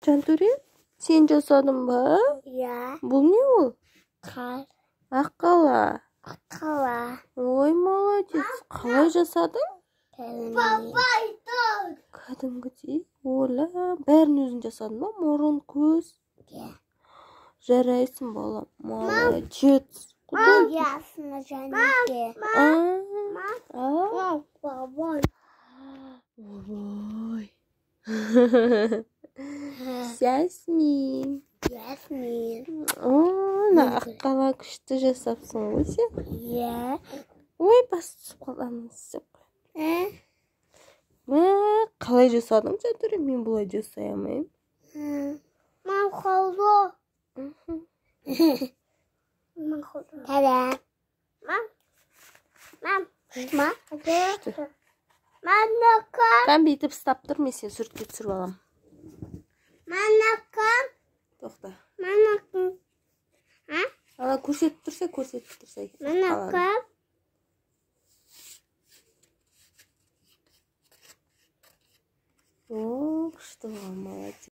Жантөре, сен жасадың ба? Иә. Бұл не ол? Қар. Аққала. Аққала. Ой, молодец. Қалай жасадың? Кәдімгідей. Ола, бәрін өзің жасадың ба? Мұрын, көз? Иә. Жарайсың, балам. Молодец. Ясына жәнеке. Бабай. Ой. Ясмин. Аққала күшті жасапсың ғой сен? Иә. Ой, бас түсіп қалғанын істеп қой. Қалай жасадың, Жантөре? Мен бұлай жасай алмаймын. Мам қалды. Тәлі. Мам. Күшті. Там бейтіп ұстап тұр, мен сен сүртке түсіріп алам. Тоқта. Ала көрсетіп тұрса. О, күшті болған, молодец.